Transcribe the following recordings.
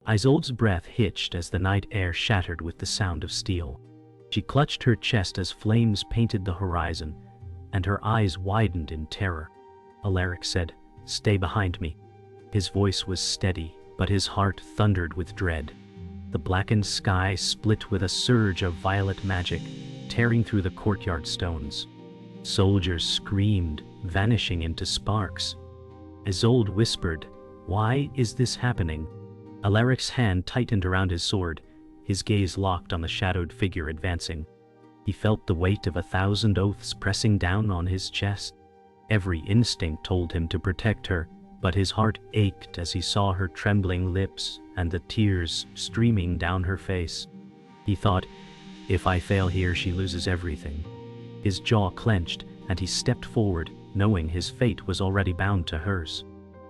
Isolde's breath hitched as the night air shattered with the sound of steel. She clutched her chest as flames painted the horizon, and her eyes widened in terror. Alaric said, "Stay behind me." His voice was steady, but his heart thundered with dread. The blackened sky split with a surge of violet magic, tearing through the courtyard stones. Soldiers screamed, vanishing into sparks. Isolde whispered, "Why is this happening?" Alaric's hand tightened around his sword, his gaze locked on the shadowed figure advancing. He felt the weight of 1,000 oaths pressing down on his chest. Every instinct told him to protect her, but his heart ached as he saw her trembling lips and the tears streaming down her face. He thought, "If I fail here, she loses everything." His jaw clenched, and he stepped forward, knowing his fate was already bound to hers.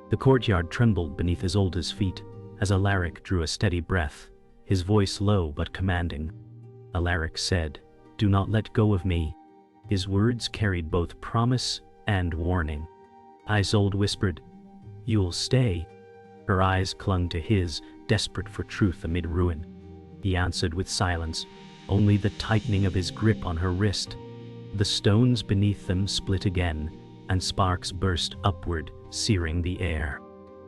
The courtyard trembled beneath Isolde's feet as Alaric drew a steady breath, his voice low but commanding. Alaric said, "Do not let go of me." His words carried both promise and warning. Isolde whispered, "You'll stay." Her eyes clung to his, desperate for truth amid ruin. He answered with silence, only the tightening of his grip on her wrist. The stones beneath them split again, and sparks burst upward, searing the air.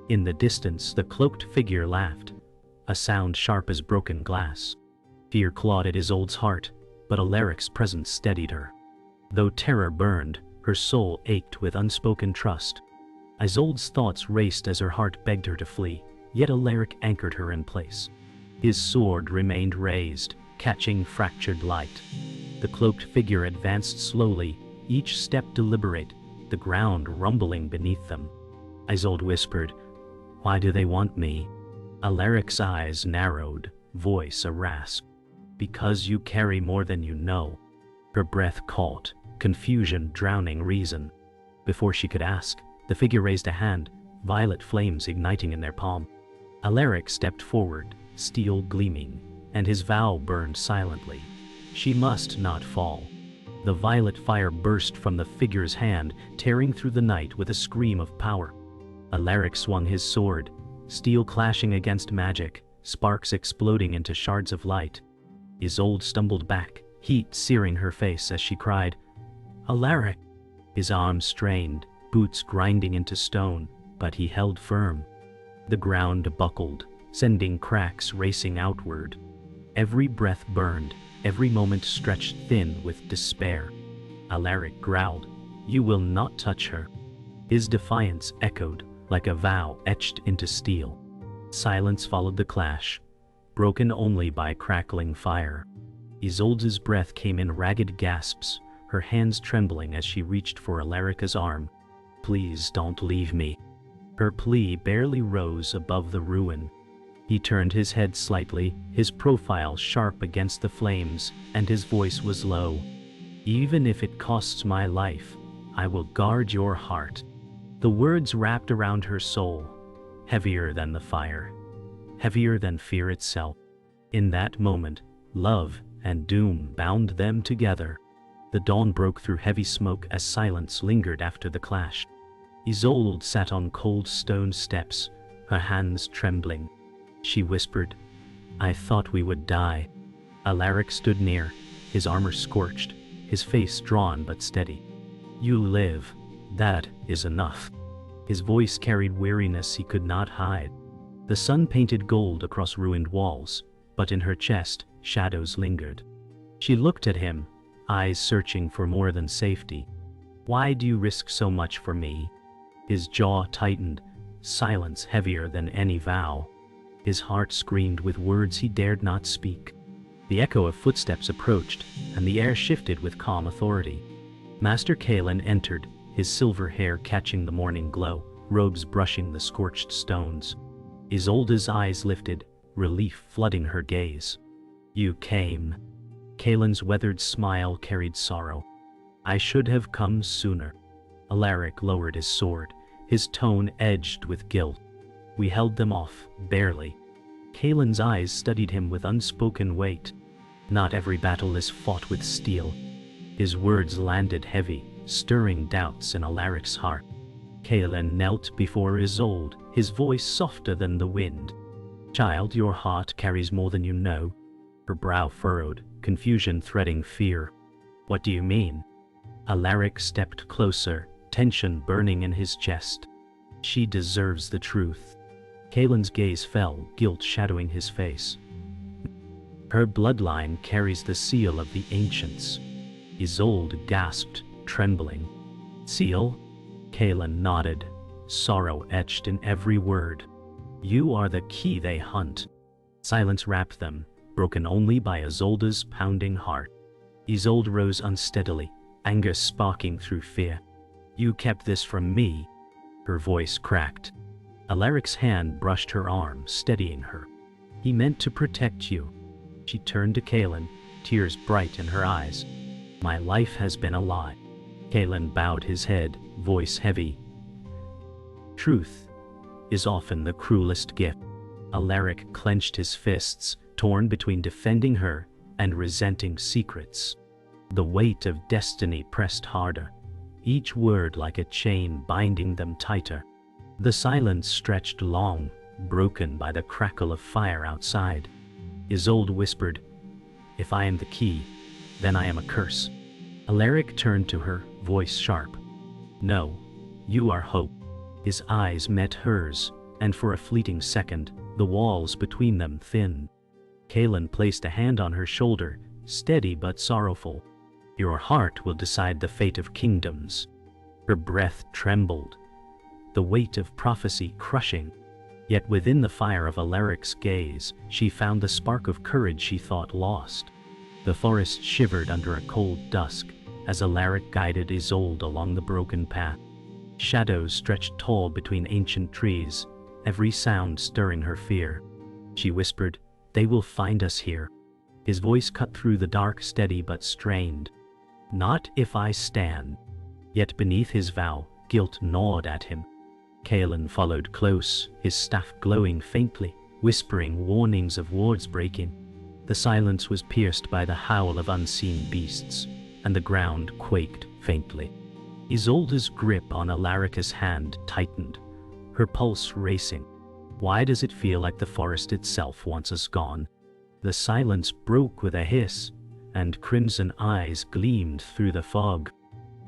In the distance, the cloaked figure laughed, a sound sharp as broken glass. Fear clawed at Isolde's heart, but Alaric's presence steadied her. Though terror burned, her soul ached with unspoken trust. Isolde's thoughts raced as her heart begged her to flee, yet Alaric anchored her in place. His sword remained raised, catching fractured light. The cloaked figure advanced slowly, each step deliberate, the ground rumbling beneath them. Isolde whispered, "Why do they want me?" Alaric's eyes narrowed, voice a rasp. "Because you carry more than you know." Her breath caught, confusion drowning reason. Before she could ask, the figure raised a hand, violet flames igniting in their palm. Alaric stepped forward, steel gleaming, and his vow burned silently. She must not fall. The violet fire burst from the figure's hand, tearing through the night with a scream of power. Alaric swung his sword, steel clashing against magic, sparks exploding into shards of light. Isolde stumbled back, heat searing her face as she cried, "Alaric!" His arms strained, boots grinding into stone, but he held firm. The ground buckled, sending cracks racing outward. Every breath burned, every moment stretched thin with despair. Alaric growled, "You will not touch her." His defiance echoed, like a vow etched into steel. Silence followed the clash, broken only by crackling fire. Isolde's breath came in ragged gasps, her hands trembling as she reached for Alaric's arm. "Please don't leave me." Her plea barely rose above the ruin. He turned his head slightly, his profile sharp against the flames, and his voice was low. "Even if it costs my life, I will guard your heart." The words wrapped around her soul, heavier than the fire, heavier than fear itself. In that moment, love and doom bound them together. The dawn broke through heavy smoke as silence lingered after the clash. Isolde sat on cold stone steps, her hands trembling. She whispered, "I thought we would die." Alaric stood near, his armor scorched, his face drawn but steady. "You live. That is enough." His voice carried weariness he could not hide. The sun painted gold across ruined walls, but in her chest, shadows lingered. She looked at him, eyes searching for more than safety. "Why do you risk so much for me?" His jaw tightened, silence heavier than any vow. His heart screamed with words he dared not speak. The echo of footsteps approached, and the air shifted with calm authority. Master Kaelen entered, his silver hair catching the morning glow, robes brushing the scorched stones. Isolde's eyes lifted, relief flooding her gaze. "You came." Kaelen's weathered smile carried sorrow. "I should have come sooner." Alaric lowered his sword, his tone edged with guilt. "We held them off, barely." Kaelen's eyes studied him with unspoken weight. "Not every battle is fought with steel." His words landed heavy, stirring doubts in Alaric's heart. Kaelen knelt before Isolde, his voice softer than the wind. Child, your heart carries more than you know. Her brow furrowed, confusion threading fear. What do you mean? Alaric stepped closer, tension burning in his chest. She deserves the truth. Kaelen's gaze fell, guilt shadowing his face. Her bloodline carries the seal of the ancients. Isolde gasped, trembling. Seal? Kaelen nodded, sorrow etched in every word. You are the key they hunt. Silence wrapped them, broken only by Isolde's pounding heart. Isolde rose unsteadily, anger sparking through fear. You kept this from me. Her voice cracked. Alaric's hand brushed her arm, steadying her. He meant to protect you. She turned to Kaelen, tears bright in her eyes. My life has been a lie. Kaelen bowed his head, voice heavy. Truth is often the cruelest gift. Alaric clenched his fists, torn between defending her and resenting secrets. The weight of destiny pressed harder, each word like a chain binding them tighter. The silence stretched long, broken by the crackle of fire outside. Isolde whispered, If I am the key, then I am a curse. Alaric turned to her, voice sharp. No, you are hope. His eyes met hers, and for a fleeting second, the walls between them thinned. Kaelen placed a hand on her shoulder, steady but sorrowful. Your heart will decide the fate of kingdoms. Her breath trembled, the weight of prophecy crushing. Yet within the fire of Alaric's gaze, she found the spark of courage she thought lost. The forest shivered under a cold dusk as Alaric guided Isolde along the broken path. Shadows stretched tall between ancient trees, every sound stirring her fear. She whispered, They will find us here. His voice cut through the dark, steady but strained. Not if I stand. Yet beneath his vow, guilt gnawed at him. Kaelen followed close, his staff glowing faintly, whispering warnings of wards breaking. The silence was pierced by the howl of unseen beasts, and the ground quaked faintly. Isolde's grip on Alaric's hand tightened, her pulse racing. Why does it feel like the forest itself wants us gone? The silence broke with a hiss, and crimson eyes gleamed through the fog.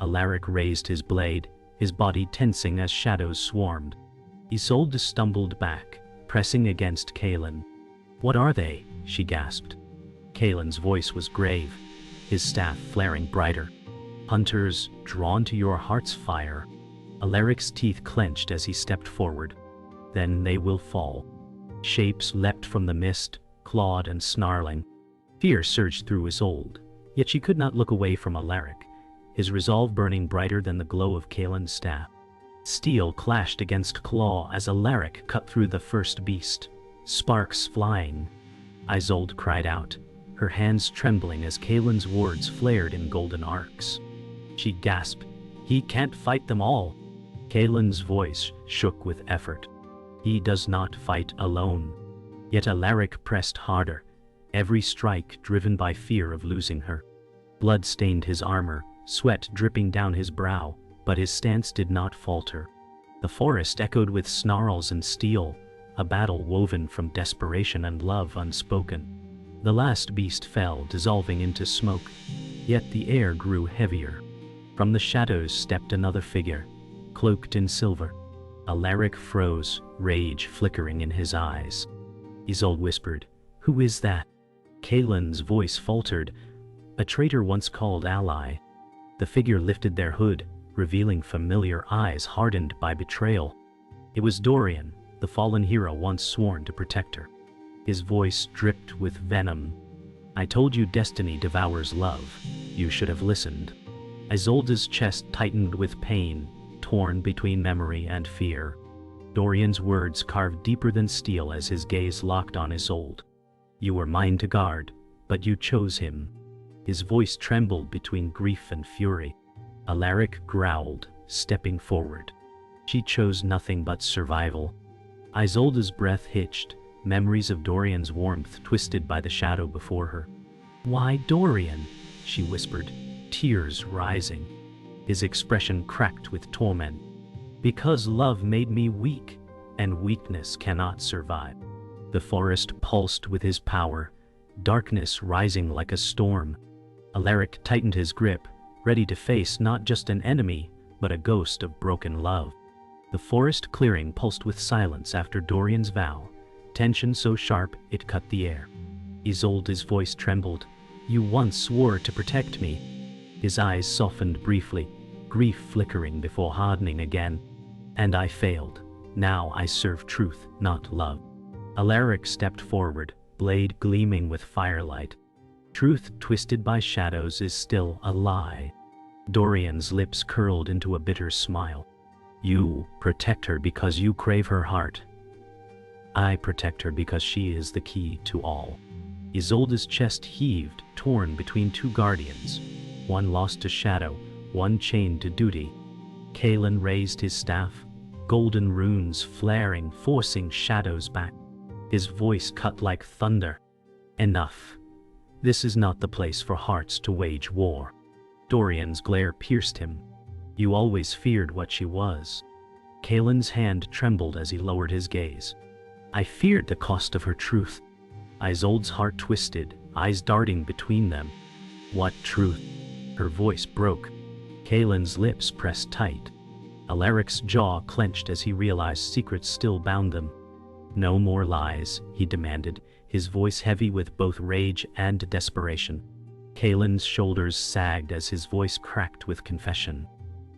Alaric raised his blade, his body tensing as shadows swarmed. Isolde stumbled back, pressing against Kaelen. What are they? She gasped. Kaelen's voice was grave, his staff flaring brighter. Hunters drawn to your heart's fire. Alaric's teeth clenched as he stepped forward. Then they will fall. Shapes leapt from the mist, clawed and snarling. Fear surged through Isolde, yet she could not look away from Alaric, his resolve burning brighter than the glow of Kaelen's staff. Steel clashed against claw as Alaric cut through the first beast, sparks flying. Isolde cried out, her hands trembling as Kaelen's words flared in golden arcs. She gasped, He can't fight them all. Kaelen's voice shook with effort. He does not fight alone. Yet Alaric pressed harder, every strike driven by fear of losing her. Blood stained his armor, sweat dripping down his brow, but his stance did not falter. The forest echoed with snarls and steel, a battle woven from desperation and love unspoken. The last beast fell, dissolving into smoke, yet the air grew heavier. From the shadows stepped another figure, cloaked in silver. Alaric froze, rage flickering in his eyes. Isolde whispered, Who is that? Kaelen's voice faltered, a traitor once called ally. The figure lifted their hood, revealing familiar eyes hardened by betrayal. It was Dorian, the fallen hero once sworn to protect her. His voice dripped with venom. I told you destiny devours love. You should have listened. Isolde's chest tightened with pain, torn between memory and fear. Dorian's words carved deeper than steel as his gaze locked on Isolde. You were mine to guard, but you chose him. His voice trembled between grief and fury. Alaric growled, stepping forward. She chose nothing but survival. Isolde's breath hitched, memories of Dorian's warmth twisted by the shadow before her. Why Dorian? She whispered, tears rising. His expression cracked with torment. Because love made me weak, and weakness cannot survive. The forest pulsed with his power, darkness rising like a storm. Alaric tightened his grip, ready to face not just an enemy, but a ghost of broken love. The forest clearing pulsed with silence after Dorian's vow, tension so sharp it cut the air. Isolde's voice trembled. "You once swore to protect me." His eyes softened briefly, grief flickering before hardening again. "And I failed. Now I serve truth, not love." Alaric stepped forward, blade gleaming with firelight. Truth twisted by shadows is still a lie. Dorian's lips curled into a bitter smile. "You protect her because you crave her heart. I protect her because she is the key to all." Isolde's chest heaved, torn between two guardians, one lost to shadow, one chained to duty. Kaelen raised his staff, golden runes flaring, forcing shadows back. His voice cut like thunder. "Enough. This is not the place for hearts to wage war." Dorian's glare pierced him. "You always feared what she was." Kaelen's hand trembled as he lowered his gaze. "I feared the cost of her truth." Isolde's heart twisted, eyes darting between them. "What truth?" Her voice broke. Kaelen's lips pressed tight. Alaric's jaw clenched as he realized secrets still bound them. "No more lies," he demanded, his voice heavy with both rage and desperation. Kaelen's shoulders sagged as his voice cracked with confession.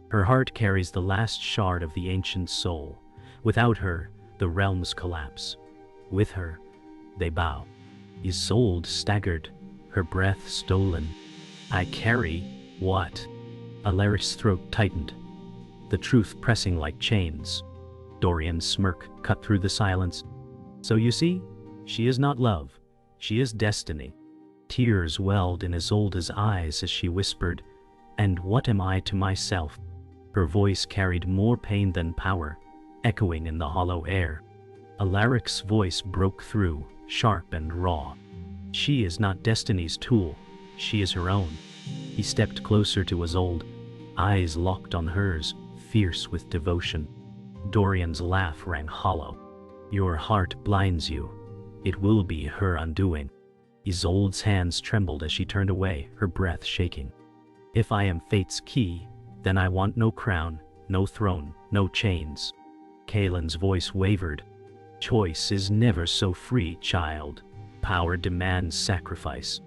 Her heart carries the last shard of the ancient soul. Without her, the realms collapse. With her, they bow. Isolde staggered, her breath stolen. "I carry what?" Alaric's throat tightened, the truth pressing like chains. Dorian's smirk cut through the silence. "So you see, she is not love, she is destiny." Tears welled in Isolde's eyes as she whispered, "And what am I to myself?" Her voice carried more pain than power, echoing in the hollow air. Alaric's voice broke through, sharp and raw. "She is not destiny's tool, she is her own." He stepped closer to Isolde, eyes locked on hers, fierce with devotion. Dorian's laugh rang hollow. "Your heart blinds you. It will be her undoing." Isolde's hands trembled as she turned away, her breath shaking. "If I am fate's key, then I want no crown, no throne, no chains." Kaelen's voice wavered. "Choice is never so free, child. Power demands sacrifice."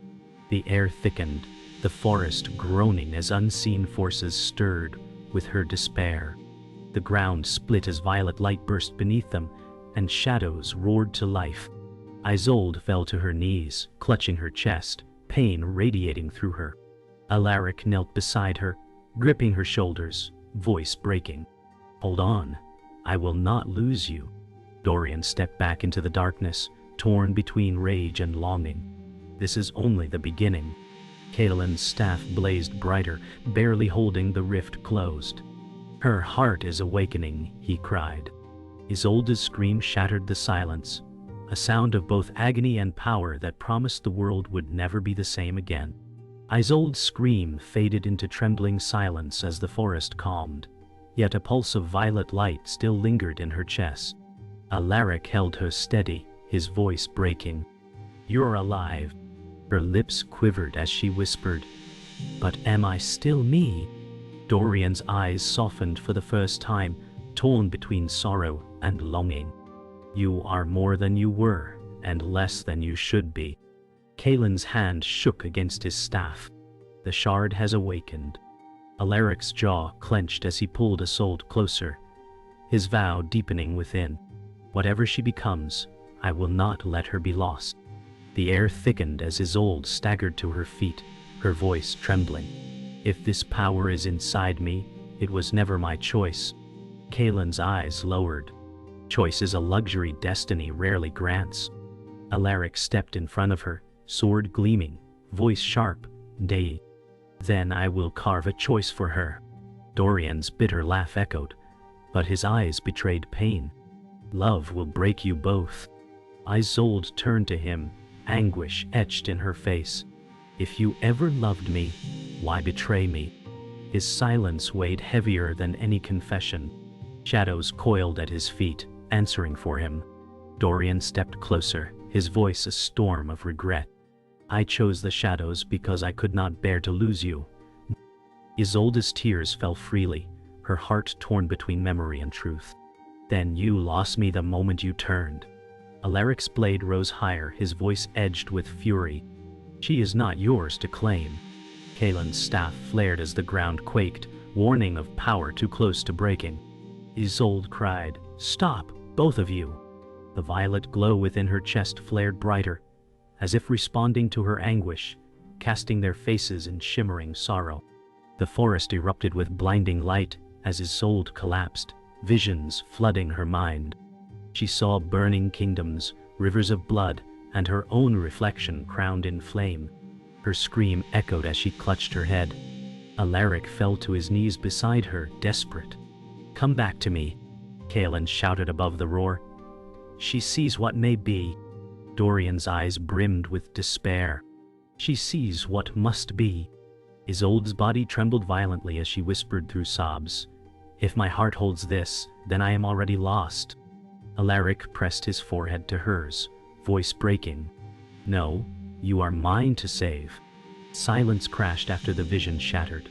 The air thickened, the forest groaning as unseen forces stirred with her despair. The ground split as violet light burst beneath them, and shadows roared to life. Isolde fell to her knees, clutching her chest, pain radiating through her. Alaric knelt beside her, gripping her shoulders, voice breaking. "Hold on, I will not lose you." Dorian stepped back into the darkness, torn between rage and longing. "This is only the beginning." Kaelen's staff blazed brighter, barely holding the rift closed. "Her heart is awakening," he cried. Isolde's scream shattered the silence, a sound of both agony and power that promised the world would never be the same again. Isolde's scream faded into trembling silence as the forest calmed, yet a pulse of violet light still lingered in her chest. Alaric held her steady, his voice breaking. "You're alive." Her lips quivered as she whispered, "But am I still me?" Dorian's eyes softened for the first time, torn between sorrow and longing. "You are more than you were, and less than you should be." Kaelen's hand shook against his staff. "The shard has awakened." Alaric's jaw clenched as he pulled Isolde closer, his vow deepening within. "Whatever she becomes, I will not let her be lost." The air thickened as Isolde staggered to her feet, her voice trembling. "If this power is inside me, it was never my choice." Kaelen's eyes lowered. "Choice is a luxury destiny rarely grants." Alaric stepped in front of her, sword gleaming, voice sharp, "Day. Then I will carve a choice for her." Dorian's bitter laugh echoed, but his eyes betrayed pain. "Love will break you both." Isolde turned to him, anguish etched in her face. "If you ever loved me, why betray me?" His silence weighed heavier than any confession. Shadows coiled at his feet, answering for him. Dorian stepped closer, his voice a storm of regret. I chose the shadows because I could not bear to lose you. Isolde's tears fell freely, her heart torn between memory and truth. Then you lost me the moment you turned. Alaric's blade rose higher, his voice edged with fury. She is not yours to claim. Kaelen's staff flared as the ground quaked, warning of power too close to breaking. Isolde cried, "Stop, both of you!" The violet glow within her chest flared brighter, as if responding to her anguish, casting their faces in shimmering sorrow. The forest erupted with blinding light as Isolde collapsed, visions flooding her mind. She saw burning kingdoms, rivers of blood, and her own reflection crowned in flame. Her scream echoed as she clutched her head. Alaric fell to his knees beside her, desperate. "Come back to me," Kaelen shouted above the roar. "She sees what may be." Dorian's eyes brimmed with despair. "She sees what must be." Isolde's body trembled violently as she whispered through sobs, "If my heart holds this, then I am already lost." Alaric pressed his forehead to hers, voice breaking. "No, you are mine to save." Silence crashed after the vision shattered.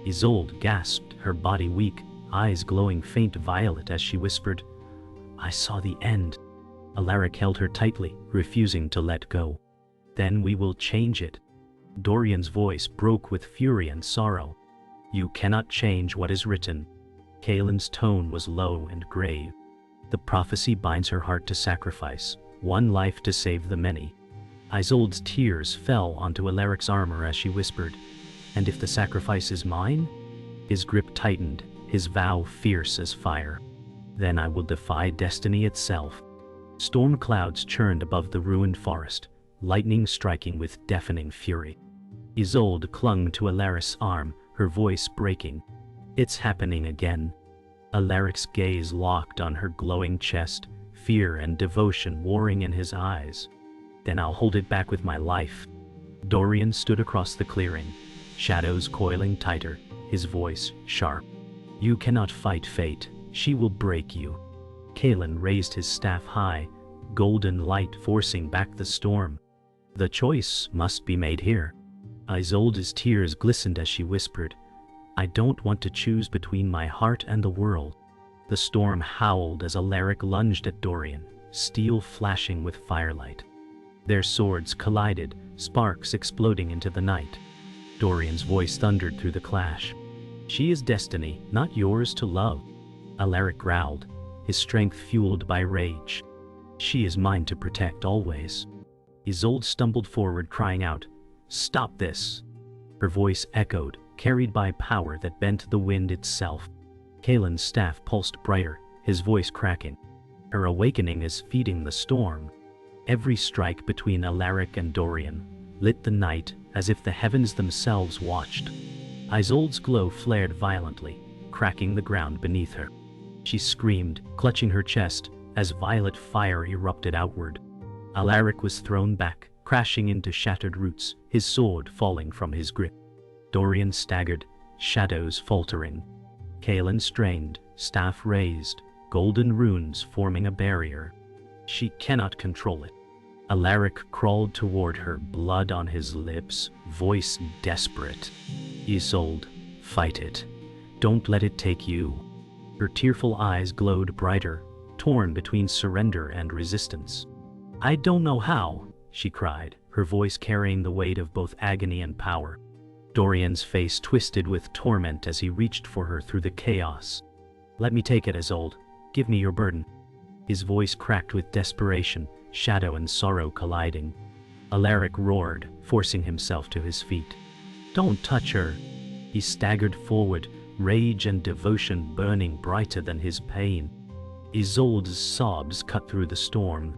Isolde gasped, her body weak, eyes glowing faint violet as she whispered, "I saw the end." Alaric held her tightly, refusing to let go. "Then we will change it." Dorian's voice broke with fury and sorrow. "You cannot change what is written." Kaelen's tone was low and grave. "The prophecy binds her heart to sacrifice, one life to save the many." Isolde's tears fell onto Alaric's armor as she whispered, "And if the sacrifice is mine?" His grip tightened, his vow fierce as fire. "Then I will defy destiny itself." Storm clouds churned above the ruined forest, lightning striking with deafening fury. Isolde clung to Alaric's arm, her voice breaking. "It's happening again." Alaric's gaze locked on her glowing chest, fear and devotion warring in his eyes. "Then I'll hold it back with my life." Dorian stood across the clearing, shadows coiling tighter, his voice sharp. "You cannot fight fate, she will break you." Kaelen raised his staff high, golden light forcing back the storm. "The choice must be made here." Isolde's tears glistened as she whispered, "I don't want to choose between my heart and the world." The storm howled as Alaric lunged at Dorian, steel flashing with firelight. Their swords collided, sparks exploding into the night. Dorian's voice thundered through the clash. "She is destiny, not yours to love." Alaric growled, his strength fueled by rage. "She is mine to protect always." Isolde stumbled forward, crying out, "Stop this!" Her voice echoed, carried by power that bent the wind itself. Kaelen's staff pulsed brighter, his voice cracking. "Her awakening is feeding the storm." Every strike between Alaric and Dorian lit the night as if the heavens themselves watched. Isolde's glow flared violently, cracking the ground beneath her. She screamed, clutching her chest, as violet fire erupted outward. Alaric was thrown back, crashing into shattered roots, his sword falling from his grip. Dorian staggered, shadows faltering. Kaelen strained, staff raised, golden runes forming a barrier. She cannot control it. Alaric crawled toward her, blood on his lips, voice desperate. "Isolde, fight it. Don't let it take you." Her tearful eyes glowed brighter, torn between surrender and resistance. "I don't know how," she cried, her voice carrying the weight of both agony and power. Dorian's face twisted with torment as he reached for her through the chaos. "Let me take it, Isolde. Give me your burden." His voice cracked with desperation, shadow and sorrow colliding. Alaric roared, forcing himself to his feet. "Don't touch her." He staggered forward, rage and devotion burning brighter than his pain. Isolde's sobs cut through the storm.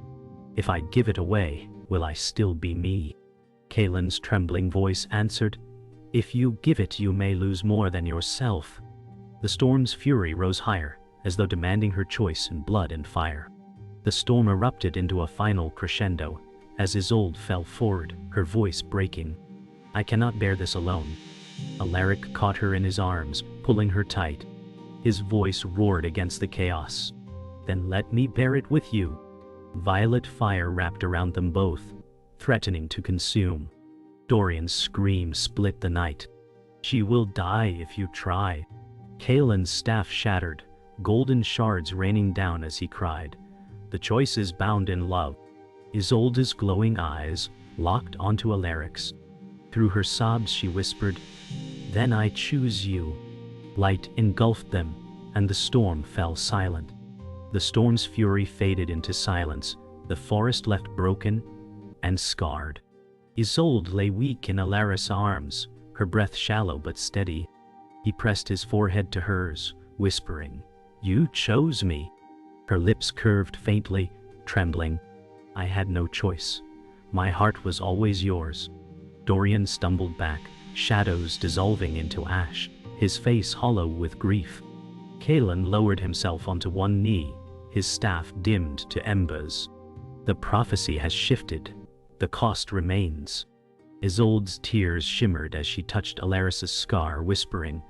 "If I give it away, will I still be me?" Kaelen's trembling voice answered, "If you give it, you may lose more than yourself." The storm's fury rose higher, as though demanding her choice in blood and fire. The storm erupted into a final crescendo, as Isolde fell forward, her voice breaking. "I cannot bear this alone." Alaric caught her in his arms, pulling her tight. His voice roared against the chaos. "Then let me bear it with you." Violet fire wrapped around them both, threatening to consume. Dorian's scream split the night. "She will die if you try." Kaelen's staff shattered, golden shards raining down as he cried. The choice is bound in love. Isolde's glowing eyes locked onto Alaric's. Through her sobs she whispered, "Then I choose you." Light engulfed them, and the storm fell silent. The storm's fury faded into silence, the forest left broken and scarred. Isolde lay weak in Alaric's arms, her breath shallow but steady. He pressed his forehead to hers, whispering, "You chose me." Her lips curved faintly, trembling. "I had no choice. My heart was always yours." Dorian stumbled back, shadows dissolving into ash, his face hollow with grief. Kaelen lowered himself onto one knee, his staff dimmed to embers. The prophecy has shifted. The cost remains. Isolde's tears shimmered as she touched Alaric's scar, whispering,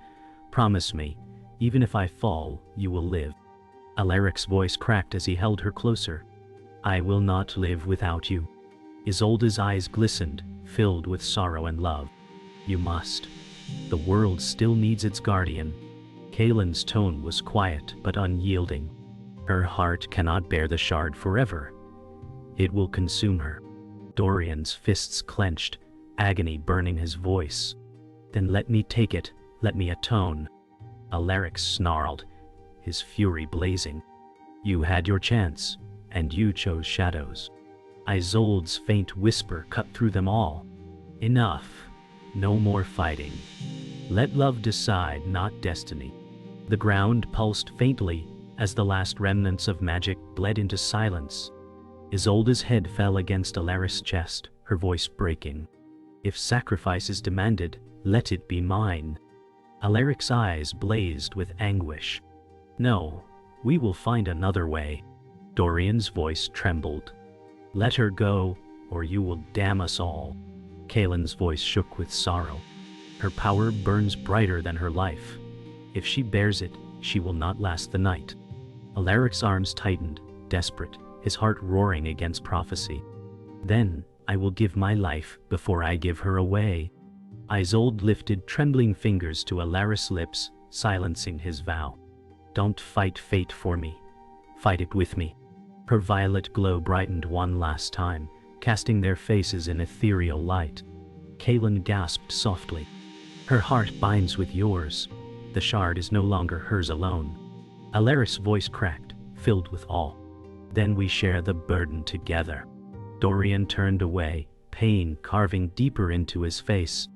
"Promise me, even if I fall, you will live." Alaric's voice cracked as he held her closer. "I will not live without you." Isolde's eyes glistened, filled with sorrow and love. "You must. The world still needs its guardian." Kaelen's tone was quiet but unyielding. Her heart cannot bear the shard forever. It will consume her. Dorian's fists clenched, agony burning his voice. "Then let me take it, let me atone." Alaric snarled, his fury blazing. "You had your chance, and you chose shadows." Isolde's faint whisper cut through them all. "Enough. No more fighting. Let love decide, not destiny." The ground pulsed faintly as the last remnants of magic bled into silence. Isolde's head fell against Alaric's chest, her voice breaking. "If sacrifice is demanded, let it be mine." Alaric's eyes blazed with anguish. "No, we will find another way." Dorian's voice trembled. "Let her go, or you will damn us all." Kaelen's voice shook with sorrow. "Her power burns brighter than her life. If she bears it, she will not last the night." Alaric's arms tightened, desperate, his heart roaring against prophecy. "Then I will give my life before I give her away." Isolde lifted trembling fingers to Alaric's lips, silencing his vow. "Don't fight fate for me. Fight it with me." Her violet glow brightened one last time, casting their faces in ethereal light. Kaelen gasped softly. "Her heart binds with yours. The shard is no longer hers alone." Alaric's voice cracked, filled with awe. "Then we share the burden together." Dorian turned away, pain carving deeper into his face.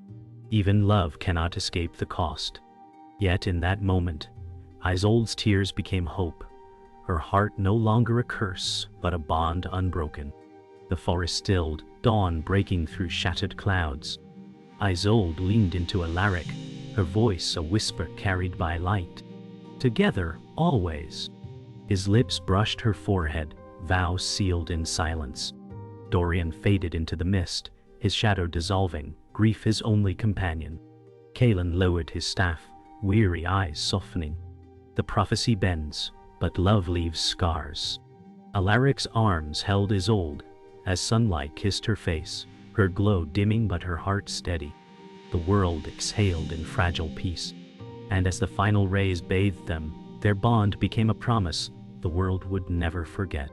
Even love cannot escape the cost. Yet in that moment, Isolde's tears became hope. Her heart no longer a curse, but a bond unbroken. The forest stilled, dawn breaking through shattered clouds. Isolde leaned into Alaric, her voice a whisper carried by light. "Together, always." His lips brushed her forehead, vow sealed in silence. Dorian faded into the mist, his shadow dissolving, grief his only companion. Kaelen lowered his staff, weary eyes softening. The prophecy bends, but love leaves scars. Alaric's arms held Isolde, as sunlight kissed her face, her glow dimming but her heart steady. The world exhaled in fragile peace, and as the final rays bathed them, their bond became a promise the world would never forget.